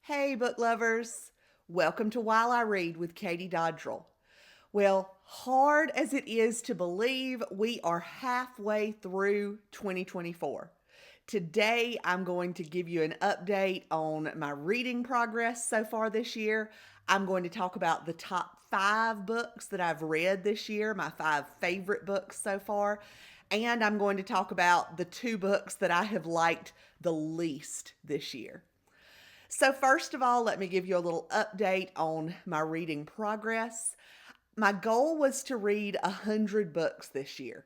Hey, book lovers. Welcome to While I Read with Katie Dodrell. Well, hard as it is to believe, we are halfway through 2024. Today, I'm going to give you an update on my reading progress so far this year. I'm going to talk about the top 5 books that I've read this year, my 5 favorite books so far. And I'm going to talk about the 2 books that I have liked the least this year. So, first of all, let me give you a little update on my reading progress. My goal was to read 100 books this year.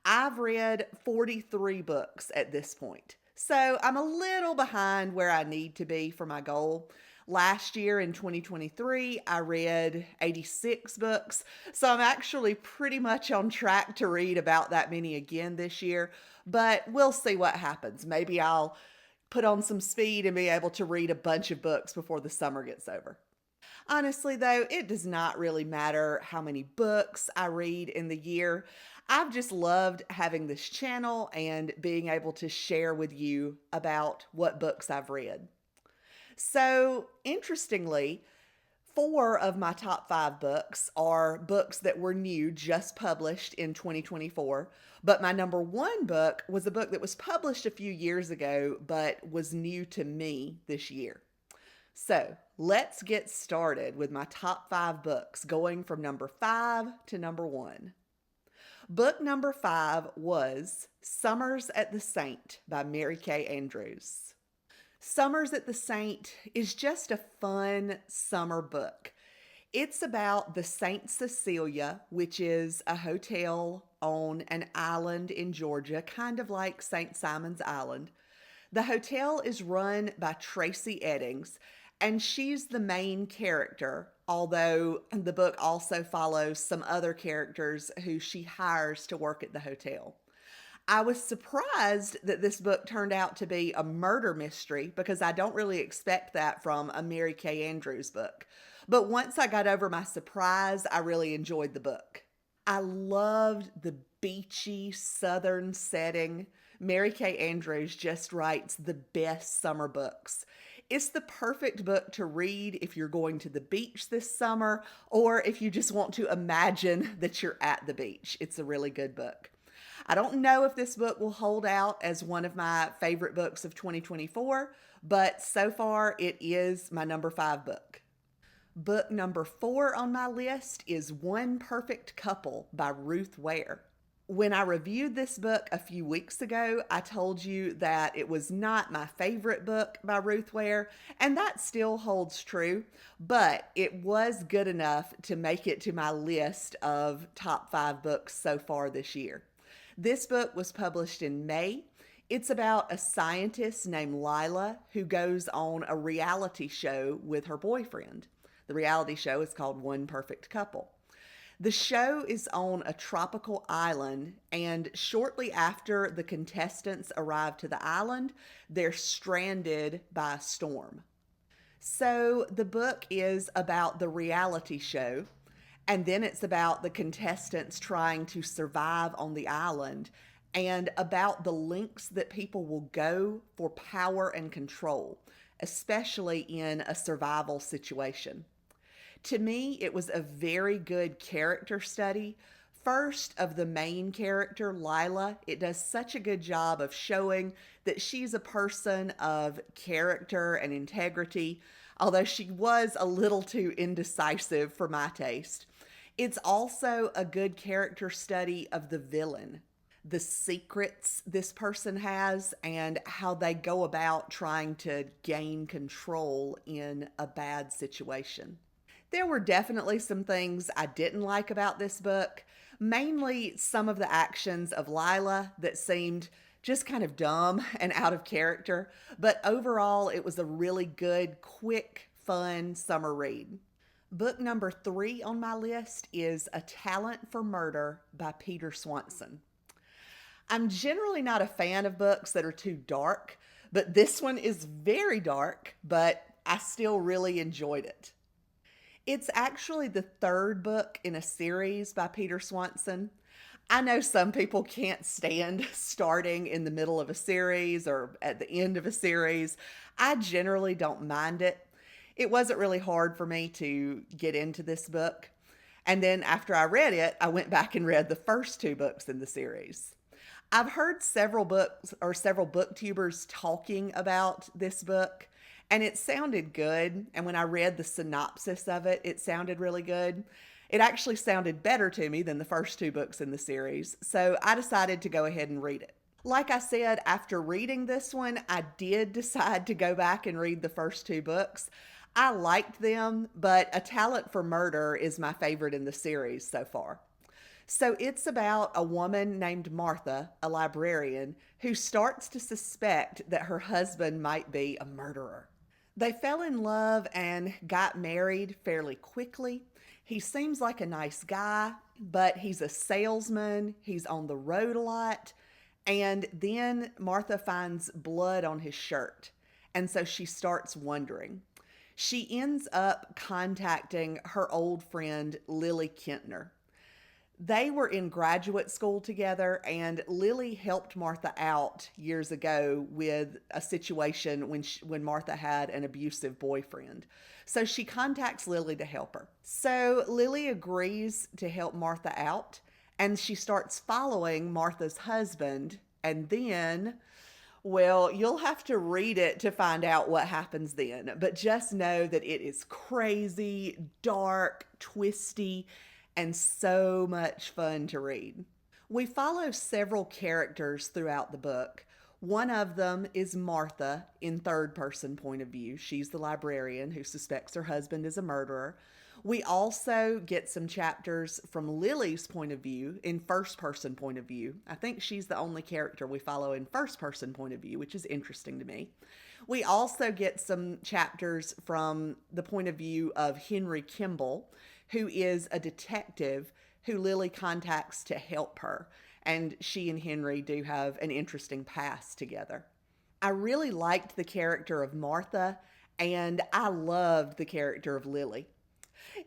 I've read 43 books at this point. So, I'm a little behind where I need to be for my goal. Last year in 2023, I read 86 books. So, I'm actually pretty much on track to read about that many again this year. But we'll see what happens. Maybe I'll put on some speed and be able to read a bunch of books before the summer gets over. Honestly, though, it does not really matter how many books I read in the year. I've just loved having this channel and being able to share with you about what books I've read. So, interestingly, 4 of my top 5 books are books that were new, just published in 2024. But my number 1 book was a book that was published a few years ago, but was new to me this year. So let's get started with my top 5 books, going from number 5 to number 1. Book number 5 was Summers at the Saint by Mary Kay Andrews. Summers at the Saint is just a fun summer book. It's about the Saint Cecilia, which is a hotel on an island in Georgia, kind of like St. Simon's Island. The hotel is run by Tracy Eddings, and she's the main character, although the book also follows some other characters who she hires to work at the hotel. I was surprised that this book turned out to be a murder mystery because I don't really expect that from a Mary Kay Andrews book. But once I got over my surprise, I really enjoyed the book. I loved the beachy southern setting. Mary Kay Andrews just writes the best summer books. It's the perfect book to read if you're going to the beach this summer or if you just want to imagine that you're at the beach. It's a really good book. I don't know if this book will hold out as one of my favorite books of 2024, but so far it is my number 5 book. Book number 4 on my list is One Perfect Couple by Ruth Ware. When I reviewed this book a few weeks ago, I told you that it was not my favorite book by Ruth Ware, and that still holds true, but it was good enough to make it to my list of top 5 books so far this year. This book was published in May. It's about a scientist named Lila who goes on a reality show with her boyfriend. The reality show is called One Perfect Couple. The show is on a tropical island, and shortly after the contestants arrive to the island, they're stranded by a storm. So the book is about the reality show, and then it's about the contestants trying to survive on the island and about the lengths that people will go for power and control, especially in a survival situation. To me, it was a very good character study. First, of the main character, Lila, it does such a good job of showing that she's a person of character and integrity, although she was a little too indecisive for my taste. It's also a good character study of the villain, the secrets this person has, and how they go about trying to gain control in a bad situation. There were definitely some things I didn't like about this book, mainly some of the actions of Lila that seemed just kind of dumb and out of character, but overall it was a really good, quick, fun summer read. Book number 3 on my list is A Talent for Murder by Peter Swanson. I'm generally not a fan of books that are too dark, but this one is very dark, but I still really enjoyed it. It's actually the 3rd book in a series by Peter Swanson. I know some people can't stand starting in the middle of a series or at the end of a series. I generally don't mind it. It wasn't really hard for me to get into this book. And then after I read it, I went back and read the first two books in the series. I've heard several booktubers talking about this book, and it sounded good. And when I read the synopsis of it, it sounded really good. It actually sounded better to me than the first two books in the series, so I decided to go ahead and read it. Like I said, after reading this one, I did decide to go back and read the first two books. I liked them, but A Talent for Murder is my favorite in the series so far. So it's about a woman named Martha, a librarian, who starts to suspect that her husband might be a murderer. They fell in love and got married fairly quickly. He seems like a nice guy, but he's a salesman, he's on the road a lot, and then Martha finds blood on his shirt, and so she starts wondering. She ends up contacting her old friend Lily Kentner. They were in graduate school together, and Lily helped Martha out years ago with a situation when Martha had an abusive boyfriend. So she contacts Lily to help her. So Lily agrees to help Martha out, and she starts following Martha's husband. And then, well, you'll have to read it to find out what happens then. But just know that it is crazy, dark, twisty, and so much fun to read. We follow several characters throughout the book. One of them is Martha in third person point of view. She's the librarian who suspects her husband is a murderer. We also get some chapters from Lily's point of view in first person point of view. I think she's the only character we follow in first person point of view, which is interesting to me. We also get some chapters from the point of view of Henry Kimball, who is a detective who Lily contacts to help her. And she and Henry do have an interesting past together. I really liked the character of Martha, and I loved the character of Lily.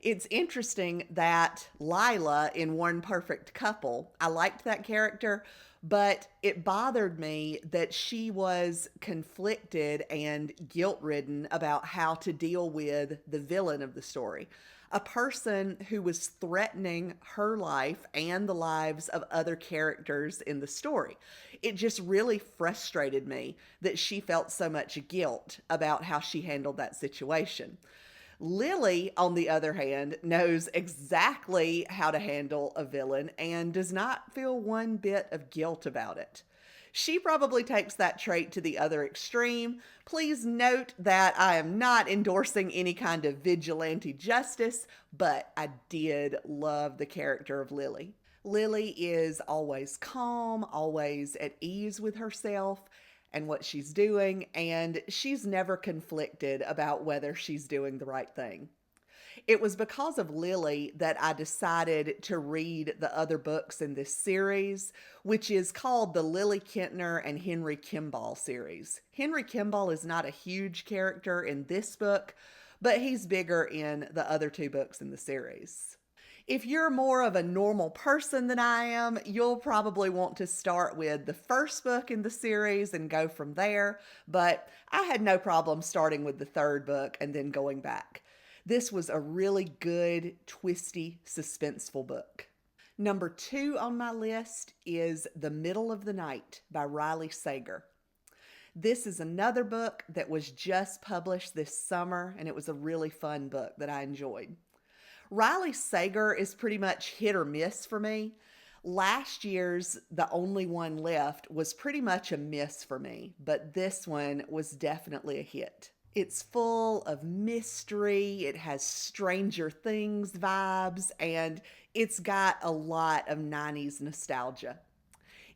It's interesting that Lila in One Perfect Couple, I liked that character, but it bothered me that she was conflicted and guilt ridden about how to deal with the villain of the story, a person who was threatening her life and the lives of other characters in the story. It just really frustrated me that she felt so much guilt about how she handled that situation. Lily, on the other hand, knows exactly how to handle a villain and does not feel one bit of guilt about it. She probably takes that trait to the other extreme. Please note that I am not endorsing any kind of vigilante justice, but I did love the character of Lily. Lily is always calm, always at ease with herself and what she's doing, and she's never conflicted about whether she's doing the right thing. It was because of Lily that I decided to read the other books in this series, which is called the Lily Kentner and Henry Kimball series. Henry Kimball is not a huge character in this book, but he's bigger in the other two books in the series. If you're more of a normal person than I am, you'll probably want to start with the first book in the series and go from there, but I had no problem starting with the third book and then going back. This was a really good, twisty, suspenseful book. Number 2 on my list is The Middle of the Night by Riley Sager. This is another book that was just published this summer, and it was a really fun book that I enjoyed. Riley Sager is pretty much hit or miss for me. Last year's The Only One Left was pretty much a miss for me, but this one was definitely a hit. It's full of mystery, it has Stranger Things vibes, and it's got a lot of 90s nostalgia.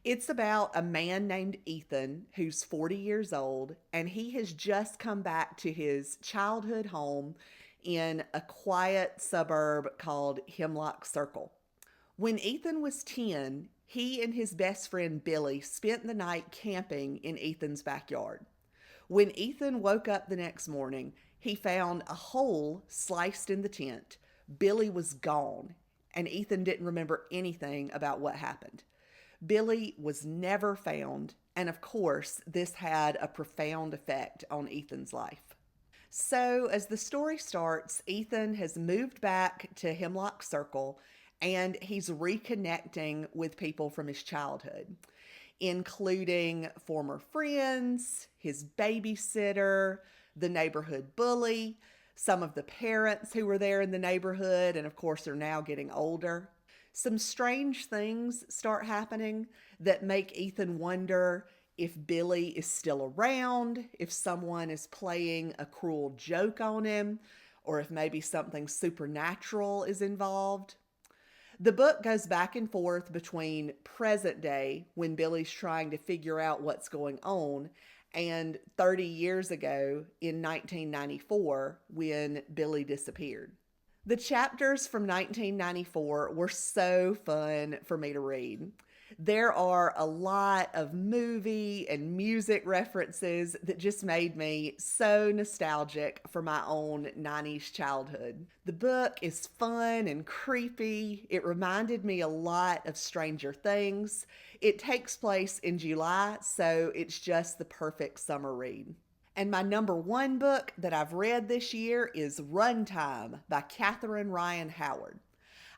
It's about a man named Ethan who's 40 years old, and he has just come back to his childhood home in a quiet suburb called Hemlock Circle. When Ethan was 10, he and his best friend Billy spent the night camping in Ethan's backyard. When Ethan woke up the next morning, he found a hole sliced in the tent. Billy was gone, and Ethan didn't remember anything about what happened. Billy was never found, and of course, this had a profound effect on Ethan's life. So, as the story starts, Ethan has moved back to Hemlock Circle and he's reconnecting with people from his childhood, including former friends, his babysitter, the neighborhood bully, some of the parents who were there in the neighborhood, and of course are now getting older. Some strange things start happening that make Ethan wonder if Billy is still around, if someone is playing a cruel joke on him, or if maybe something supernatural is involved. The book goes back and forth between present day, when Billy's trying to figure out what's going on, and 30 years ago in 1994 when Billy disappeared. The chapters from 1994 were so fun for me to read. There are a lot of movie and music references that just made me so nostalgic for my own 90s childhood. The book is fun and creepy. It reminded me a lot of Stranger Things. It takes place in July, so it's just the perfect summer read. And my number one book that I've read this year is Runtime by Katherine Ryan Howard.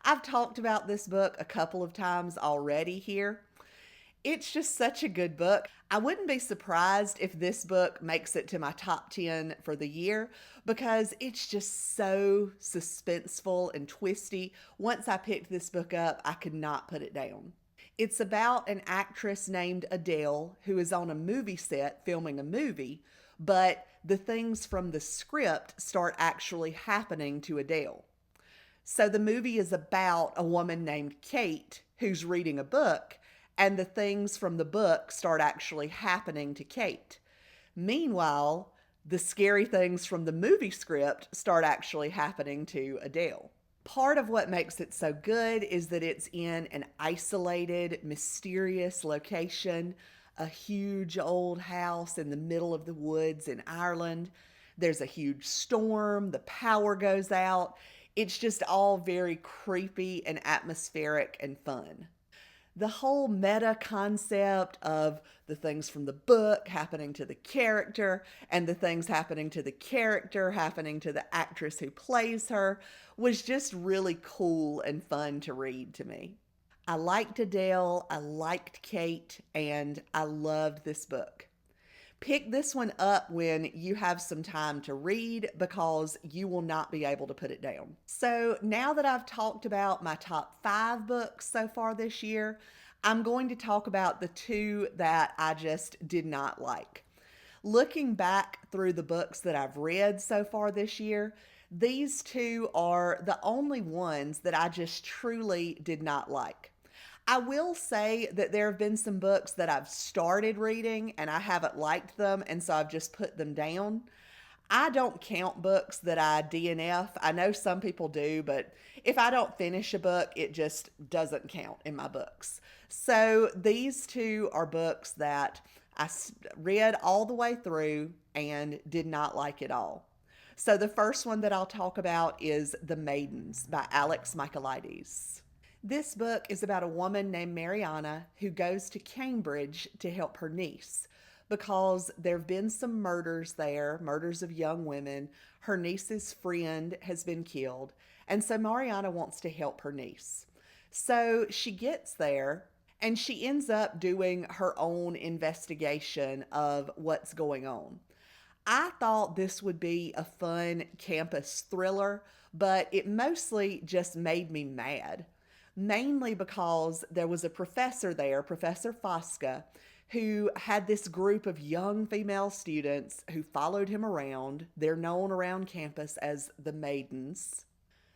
I've talked about this book a couple of times already here. It's just such a good book. I wouldn't be surprised if this book makes it to my top 10 for the year because it's just so suspenseful and twisty. Once I picked this book up, I could not put it down. It's about an actress named Adele who is on a movie set filming a movie, but the things from the script start actually happening to Adele. So the movie is about a woman named Kate who's reading a book, and the things from the book start actually happening to Kate. Meanwhile, the scary things from the movie script start actually happening to Adele. Part of what makes it so good is that it's in an isolated, mysterious location, a huge old house in the middle of the woods in Ireland. There's a huge storm, the power goes out. It's just all very creepy and atmospheric and fun. The whole meta concept of the things from the book happening to the character and the things happening to the character happening to the actress who plays her was just really cool and fun to read to me. I liked Adele, I liked Kate, and I loved this book. Pick this one up when you have some time to read because you will not be able to put it down. So now that I've talked about my top 5 books so far this year, I'm going to talk about the 2 that I just did not like. Looking back through the books that I've read so far this year, these 2 are the only ones that I just truly did not like. I will say that there have been some books that I've started reading and I haven't liked them, and so I've just put them down. I don't count books that I DNF. I know some people do, but if I don't finish a book, it just doesn't count in my books. So these 2 are books that I read all the way through and did not like at all. So the first one that I'll talk about is The Maidens by Alex Michaelides. This book is about a woman named Mariana who goes to Cambridge to help her niece because there have been some murders there, murders of young women. Her niece's friend has been killed, and so Mariana wants to help her niece. So she gets there and she ends up doing her own investigation of what's going on. I thought this would be a fun campus thriller, but it mostly just made me mad. Mainly because there was a professor there, Professor Fosca, who had this group of young female students who followed him around. They're known around campus as the Maidens.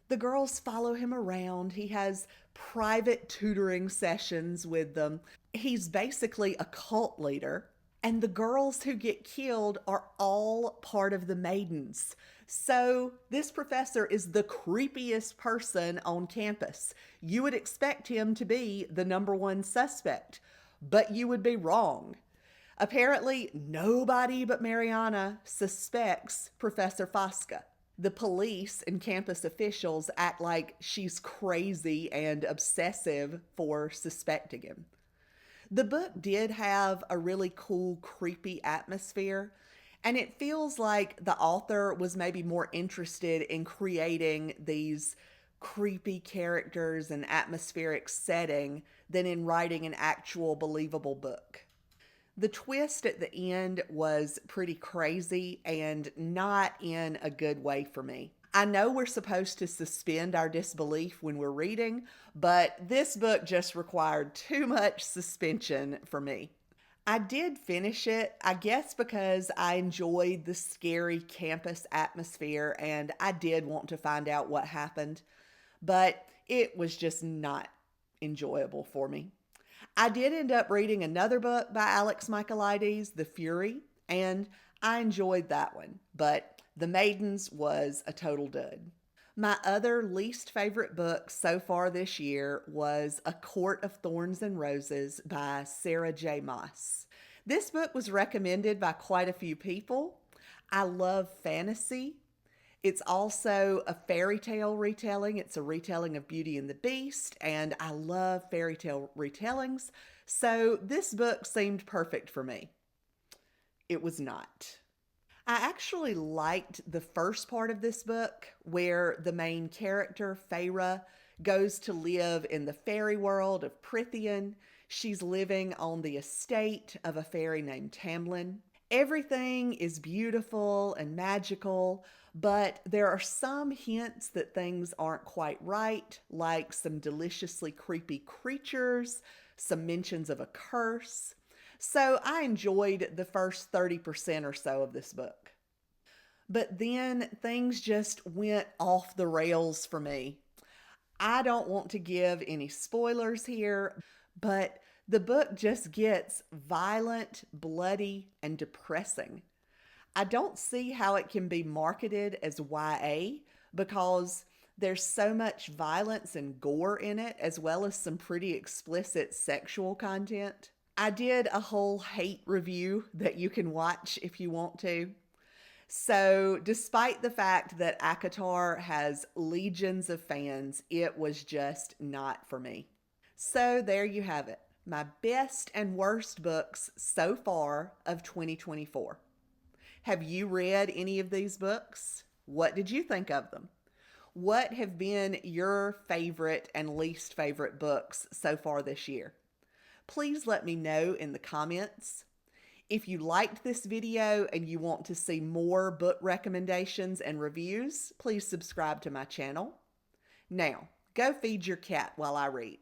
The girls follow him around. He has private tutoring sessions with them. He's basically a cult leader. And the girls who get killed are all part of the Maidens. So this professor is the creepiest person on campus. You would expect him to be the number one suspect, but you would be wrong. Apparently, nobody but Mariana suspects Professor Fosca. The police and campus officials act like she's crazy and obsessive for suspecting him. The book did have a really cool, creepy atmosphere, And it feels like the author was maybe more interested in creating these creepy characters and atmospheric setting than in writing an actual believable book. The twist at the end was pretty crazy and not in a good way for me. I know we're supposed to suspend our disbelief when we're reading, but this book just required too much suspension for me. I did finish it, I guess because I enjoyed the scary campus atmosphere and I did want to find out what happened, but it was just not enjoyable for me. I did end up reading another book by Alex Michaelides, The Fury, and I enjoyed that one, but The Maidens was a total dud. My other least favorite book so far this year was A Court of Thorns and Roses by Sarah J. Maas. This book was recommended by quite a few people. I love fantasy. It's also a fairy tale retelling. It's a retelling of Beauty and the Beast, and I love fairy tale retellings. So this book seemed perfect for me. It was not. I actually liked the first part of this book where the main character, Feyre, goes to live in the fairy world of Prithian. She's living on the estate of a fairy named Tamlin. Everything is beautiful and magical, but there are some hints that things aren't quite right, like some deliciously creepy creatures, some mentions of a curse. So I enjoyed the first 30% or so of this book. But then things just went off the rails for me. I don't want to give any spoilers here, but the book just gets violent, bloody, and depressing. I don't see how it can be marketed as YA because there's so much violence and gore in it, as well as some pretty explicit sexual content. I did a whole hate review that you can watch if you want to. So, despite the fact that ACOTAR has legions of fans, it was just not for me. So, there you have it. My best and worst books so far of 2024. Have you read any of these books? What did you think of them? What have been your favorite and least favorite books so far this year? Please let me know in the comments. If you liked this video and you want to see more book recommendations and reviews, please subscribe to my channel. Now, go feed your cat while I read.